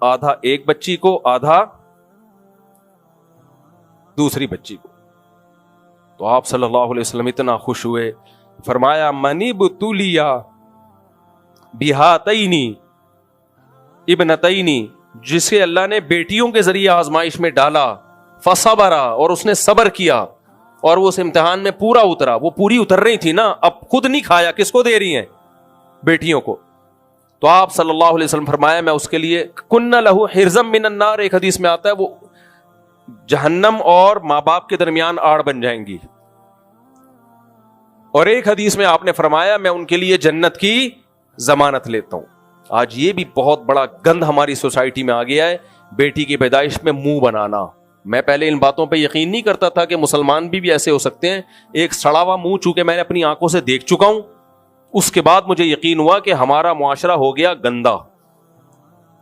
آدھا ایک بچی کو آدھا دوسری بچی کو. تو آپ صلی اللہ علیہ وسلم اتنا خوش ہوئے, فرمایا منی بتولیا بہاتینی ابنتینی, جسے اللہ نے بیٹیوں کے ذریعے آزمائش میں ڈالا, فصبرا, اور اس نے صبر کیا اور وہ اس امتحان میں پورا اترا. وہ پوری اتر رہی تھی نا, اب خود نہیں کھایا, کس کو دے رہی ہیں؟ بیٹیوں کو. تو آپ صلی اللہ علیہ وسلم فرمایا میں اس کے لیے کن لہو حرزم من النار, ایک حدیث میں آتا ہے وہ جہنم اور ماں باپ کے درمیان آڑ بن جائیں گی, اور ایک حدیث میں آپ نے فرمایا میں ان کے لیے جنت کی ضمانت لیتا ہوں. آج یہ بھی بہت بڑا گند ہماری سوسائٹی میں آ گیا ہے, بیٹی کی پیدائش میں منہ بنانا. میں پہلے ان باتوں پہ یقین نہیں کرتا تھا کہ مسلمان بھی ایسے ہو سکتے ہیں. ایک سڑا ہوا منہ چونکہ میں نے اپنی آنکھوں سے دیکھ چکا ہوں, اس کے بعد مجھے یقین ہوا کہ ہمارا معاشرہ ہو گیا گندا.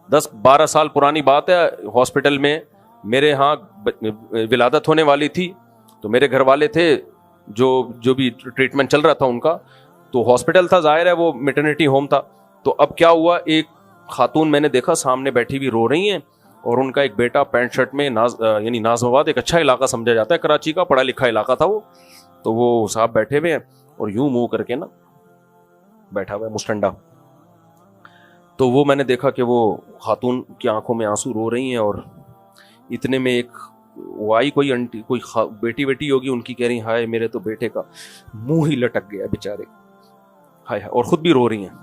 10-12 سال پرانی بات ہے, ہاسپٹل میں میرے ہاں ولادت ہونے والی تھی, تو میرے گھر والے تھے جو بھی ٹریٹمنٹ چل رہا تھا ان کا, تو ہاسپٹل تھا, ظاہر ہے وہ میٹرنیٹی ہوم تھا. تو اب کیا ہوا, ایک خاتون میں نے دیکھا سامنے بیٹھی ہوئی رو رہی ہیں, اور ان کا ایک بیٹا پینٹ شرٹ میں یعنی نازم آباد ایک اچھا علاقہ سمجھا جاتا ہے کراچی کا, پڑھا لکھا علاقہ تھا وہ, تو وہ صاحب بیٹھے ہوئے ہیں اور یوں منہ کر کے نا بیٹھا ہوا ہے مسٹنڈا. تو وہ میں نے دیکھا کہ وہ خاتون کی آنکھوں میں آنسو رو رہی ہیں, اور اتنے میں ایک وہ آئی, کوئی انٹی کوئی بیٹی ہوگی ان کی, کہہ رہی ہائے میرے تو بیٹے کا منہ ہی لٹک گیا بیچارے, ہائے, اور خود بھی رو رہی ہیں.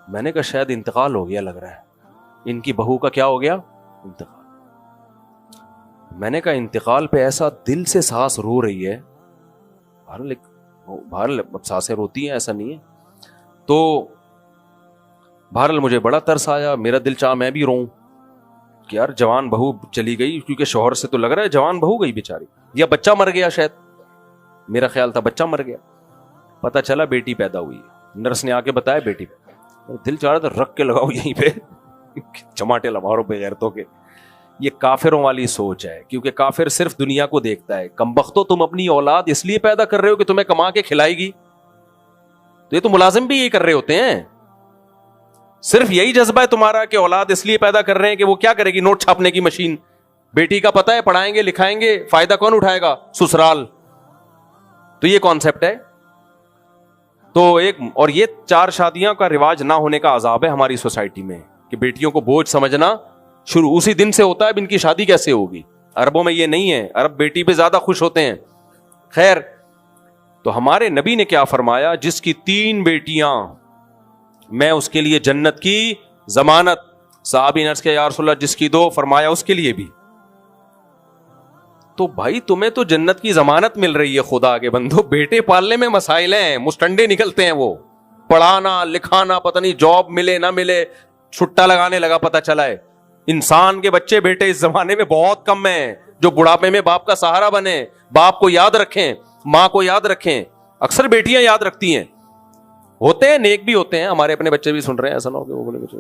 میں نے کہا شاید انتقال ہو گیا لگ رہا ہے, ان کی بہو کا کیا ہو گیا, انتقال. میں نے کہا انتقال پہ ایسا دل سے سانس رو رہی ہے, بہرحال اب سانسیں روتی ہیں, ایسا نہیں ہے. تو بہرحال مجھے بڑا ترس آیا, میرا دل چاہا میں بھی روؤں کہ یار جوان بہو چلی گئی, کیونکہ شوہر سے تو لگ رہا ہے جوان بہو گئی بیچاری, یا بچہ مر گیا, شاید میرا خیال تھا بچہ مر گیا. پتہ چلا بیٹی پیدا ہوئی, نرس نے آ کے بتایا بیٹی پیدا. دل چاہ رہا تھا رکھ کے لگاؤ یہیں پہ چماٹے لماروں پہ غیرتوں کے. یہ کافروں والی سوچ ہے, کیونکہ کافر صرف دنیا کو دیکھتا ہے. کمبختو تم اپنی اولاد اس لیے پیدا کر رہے ہو کہ تمہیں کما کے کھلائے گی, تو یہ تو ملازم بھی یہی کر رہے ہوتے ہیں. صرف یہی جذبہ ہے تمہارا کہ اولاد اس لیے پیدا کر رہے ہیں کہ وہ کیا کرے گی, نوٹ چھاپنے کی مشین. بیٹی کا پتہ ہے پڑھائیں گے لکھائیں گے, فائدہ کون اٹھائے گا, سسرال. تو یہ کانسیپٹ ہے. تو اور یہ 4 شادیاں کا رواج نہ ہونے کا عذاب ہے ہماری سوسائٹی میں, کہ بیٹیوں کو بوجھ سمجھنا شروع اسی دن سے ہوتا ہے. اب ان کی شادی کیسے ہوگی؟ عربوں میں یہ نہیں ہے, عرب بیٹی پہ زیادہ خوش ہوتے ہیں. خیر, تو ہمارے نبی نے کیا فرمایا, جس کی 3 بیٹیاں میں اس کے لیے جنت کی ضمانت. صحابی نے عرض کیا یا رسول اللہ جس کی 2, فرمایا اس کے لیے بھی. تو بھائی تمہیں تو جنت کی ضمانت مل رہی ہے, خدا کے بندو, بیٹے پالنے میں مسائل ہیں, مسٹنڈے نکلتے ہیں, وہ پڑھانا لکھانا, پتہ نہیں جاب ملے نہ ملے, چھٹا لگانے لگا پتہ چلا ہے. انسان کے بچے بیٹے اس زمانے میں بہت کم ہیں جو بڑھاپے میں باپ کا سہارا بنے, باپ کو یاد رکھیں, ماں کو یاد رکھیں. اکثر بیٹیاں یاد رکھتی ہیں, ہوتے ہیں نیک بھی ہوتے ہیں, ہمارے اپنے بچے بھی سن رہے ہیں, ایسا نہ ہو کہ وہ بولے بچے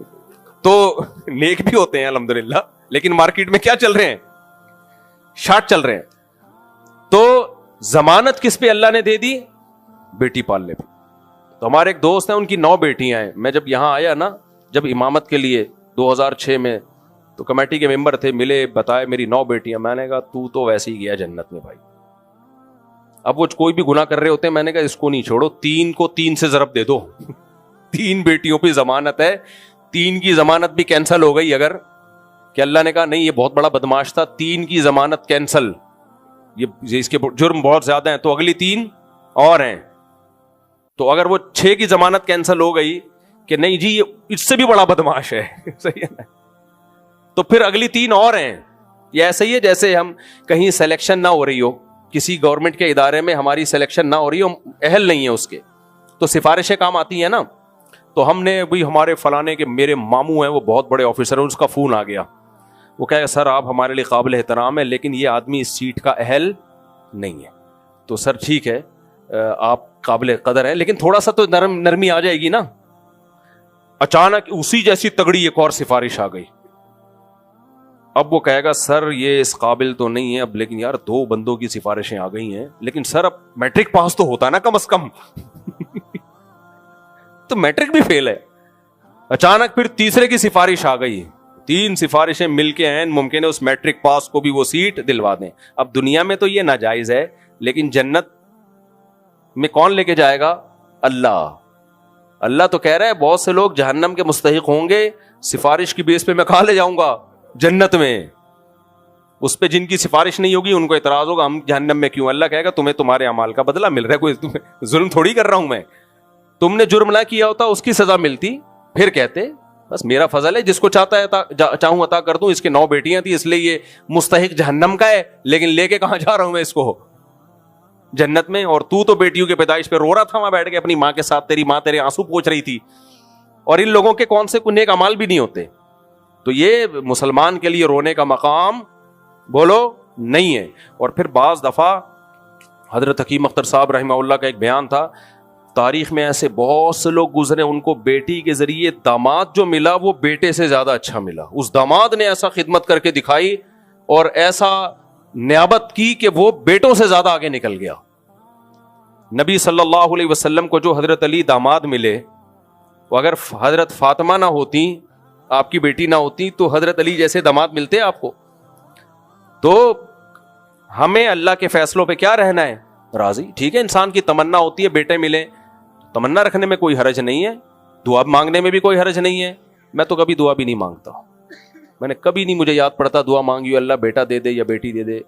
تو نیک بھی ہوتے ہیں الحمدللہ, لیکن مارکیٹ میں کیا چل رہے ہیں, شارٹ چل رہے ہیں. تو ضمانت کس پہ اللہ نے دے دی, بیٹی پالنے پہ. تو ہمارے ایک دوست ہیں, ان کی 9 بیٹیاں ہیں. میں جب یہاں آیا نا, جب امامت کے لیے 2006 میں, تو کمیٹی کے ممبر تھے, ملے, بتائے میری 9 بیٹیاں. میں نے کہا تو ویسے ہی گیا جنت میں بھائی. اب وہ کوئی بھی گناہ کر رہے ہوتے ہیں, میں نے کہا اس کو نہیں چھوڑو, 3 کو 3 سے ضرب دے دو. 3 بیٹیوں پہ ضمانت ہے, 3 کی ضمانت بھی کینسل ہو گئی اگر, کہ اللہ نے کہا نہیں یہ بہت بڑا بدماش تھا, 3 کی ضمانت کینسل, یہ اس کے جرم بہت زیادہ ہیں, تو اگلی 3 اور ہیں. تو اگر وہ 6 کی ضمانت کینسل ہو گئی کہ نہیں جی یہ اس سے بھی بڑا بدماش ہے, صحیح ہے نا, تو پھر اگلی 3 اور ہیں. یہ ایسا ہی ہے جیسے ہم کہیں سلیکشن نہ ہو رہی ہو, کسی گورنمنٹ کے ادارے میں ہماری سلیکشن نہ ہو رہی ہو, اہل نہیں ہے اس کے, تو سفارشیں کام آتی ہیں نا. تو ہم نے بھی ہمارے فلانے کے میرے ماموں ہیں وہ بہت بڑے آفیسر ہیں, اس کا فون آ گیا, وہ کہے سر آپ ہمارے لیے قابل احترام ہے لیکن یہ آدمی اس سیٹ کا اہل نہیں ہے. تو سر ٹھیک ہے آپ قابل قدر ہیں لیکن تھوڑا سا تو نرمی آ جائے گی نا. اچانک اسی جیسی تگڑی ایک اور سفارش آ گئی. اب وہ کہے گا سر یہ اس قابل تو نہیں ہے اب, لیکن یار 2 بندوں کی سفارشیں آ گئی ہیں, لیکن سر اب میٹرک پاس تو ہوتا نا کم از کم. تو میٹرک بھی فیل ہے. اچانک پھر تیسرے کی سفارش آ گئی, 3 سفارشیں مل کے ہیں، ممکن ہے اس میٹرک پاس کو بھی وہ سیٹ دلوا دیں. اب دنیا میں تو یہ ناجائز ہے، لیکن جنت میں کون لے کے جائے گا؟ اللہ. اللہ تو کہہ رہا ہے بہت سے لوگ جہنم کے مستحق ہوں گے، سفارش کی بیس پہ میں کہاں لے جاؤں گا؟ جنت میں. اس پہ جن کی سفارش نہیں ہوگی ان کو اعتراض ہوگا ہم جہنم میں کیوں؟ اللہ کہے گا تمہیں تمہارے اعمال کا بدلہ مل رہا ہے، کوئی تمہیں ظلم تھوڑی کر رہا ہوں میں. تم نے جرم نہ کیا ہوتا اس کی سزا ملتی، پھر کہتے بس میرا فضل ہے، جس کو چاہتا ہے چاہوں عطا کر دوں. اس کے 9 بیٹیاں تھیں اس لیے یہ مستحق جہنم کا ہے، لیکن لے کے کہاں جا رہا ہوں میں اس کو؟ جنت میں. اور تو بیٹیوں کے پیدائش پہ رو رہا تھا وہاں بیٹھ کے اپنی ماں کے ساتھ، تیری ماں تیرے آنسو پوچھ رہی تھی. اور ان لوگوں کے کون سے نیک اعمال بھی نہیں ہوتے. تو یہ مسلمان کے لیے رونے کا مقام بولو نہیں ہے. اور پھر بعض دفعہ حضرت حکیم اختر صاحب رحمہ اللہ کا ایک بیان تھا، تاریخ میں ایسے بہت سے لوگ گزرے ان کو بیٹی کے ذریعے داماد جو ملا وہ بیٹے سے زیادہ اچھا ملا. اس داماد نے ایسا خدمت کر کے دکھائی اور ایسا نیابت کی کہ وہ بیٹوں سے زیادہ آگے نکل گیا. نبی صلی اللہ علیہ وسلم کو جو حضرت علی داماد ملے، وہ اگر حضرت فاطمہ نہ ہوتی، آپ کی بیٹی نہ ہوتی، تو حضرت علی جیسے داماد ملتے آپ کو. تو ہمیں اللہ کے فیصلوں پہ کیا رہنا ہے؟ راضی. ٹھیک ہے انسان کی تمنا ہوتی ہے بیٹے ملیں، تمنا رکھنے میں کوئی حرج نہیں ہے، دعا مانگنے میں بھی کوئی حرج نہیں ہے. میں تو کبھی دعا بھی نہیں مانگتا، میں نے کبھی نہیں مجھے یاد پڑتا دعا مانگی اللہ بیٹا دے دے یا بیٹی دے دے.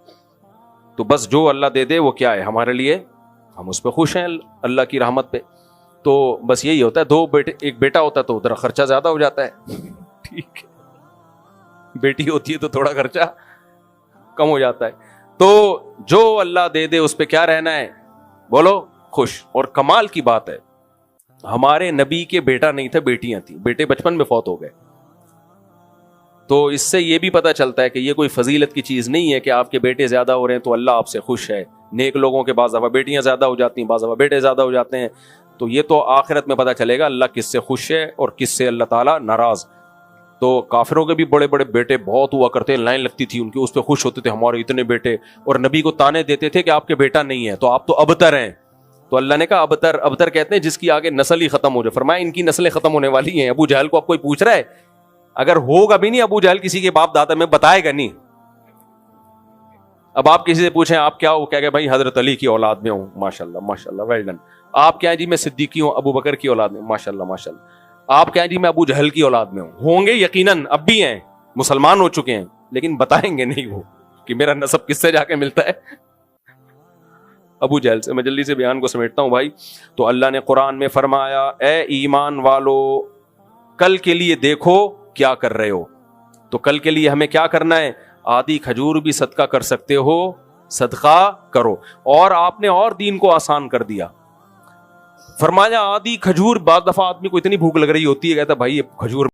تو بس جو اللہ دے دے وہ کیا ہے ہمارے لیے، ہم اس پہ خوش ہیں اللہ کی رحمت پہ. تو بس یہی ہوتا ہے. 2 بیٹے، ایک بیٹا ہوتا ہے تو ادھر خرچہ زیادہ ہو جاتا ہے، ٹھیک ہے، بیٹی ہوتی ہے تو تھوڑا خرچہ کم ہو جاتا ہے. تو جو اللہ دے دے اس پہ کیا رہنا ہے بولو، خوش. اور کمال کی بات ہے ہمارے نبی کے بیٹا نہیں تھے، بیٹیاں تھیں. بیٹے بچپن میں فوت ہو گئے. تو اس سے یہ بھی پتا چلتا ہے کہ یہ کوئی فضیلت کی چیز نہیں ہے کہ آپ کے بیٹے زیادہ ہو رہے ہیں تو اللہ آپ سے خوش ہے. نیک لوگوں کے بعض دفعہ بیٹیاں زیادہ ہو جاتی ہیں، بعض دفعہ بیٹے زیادہ ہو جاتے ہیں. تو یہ تو آخرت میں پتا چلے گا اللہ کس سے خوش ہے اور کس سے اللہ تعالیٰ ناراض. تو کافروں کے بھی بڑے بڑے بیٹے بہت ہوا کرتے ہیں، لائن لگتی تھی ان کی، اس پہ خوش ہوتے تھے ہمارے اتنے بیٹے، اور نبی کو تانے دیتے تھے کہ آپ کے بیٹا نہیں ہے تو آپ تو ابتر ہیں. تو اللہ نے کہا ابتر، ابتر کہتے ہیں جس کی آگے نسل ہی ختم ہو جائے. فرمایا ان کی نسلیں ختم ہونے والی ہیں. ابو جہل کو اب کوئی پوچھ رہا ہے، اگر ہوگا بھی نہیں ابو جہل کسی کے باپ دادا میں بتائے گا نہیں. اب آپ کسی سے پوچھیں آپ کیا ہو، کہہ کہ بھائی حضرت علی کی اولاد میں ہوں، ماشاءاللہ ماشاءاللہ ویل ڈن. آپ کیا جی میں صدیقی ہوں، ابو بکر کی اولاد میں، ماشاءاللہ ماشاءاللہ. آپ کیا جی میں ابو جہل کی اولاد میں ہوں گے یقیناً، اب بھی ہیں، مسلمان ہو چکے ہیں، لیکن بتائیں گے نہیں وہ کہ میرا نسب کس سے جا کے ملتا ہے، ابو جہل سے. میں جلدی سے بیان کو سمیٹتا ہوں بھائی. تو اللہ نے قرآن میں فرمایا اے ایمان والو کل کے لیے دیکھو کیا کر رہے ہو. تو کل کے لیے ہمیں کیا کرنا ہے؟ آدھی کھجور بھی صدقہ کر سکتے ہو، صدقہ کرو. اور آپ نے اور دین کو آسان کر دیا. فرمایا آدھی کھجور. بعض دفعہ آدمی کو اتنی بھوک لگ رہی ہوتی ہے، کہتا بھائی کھجور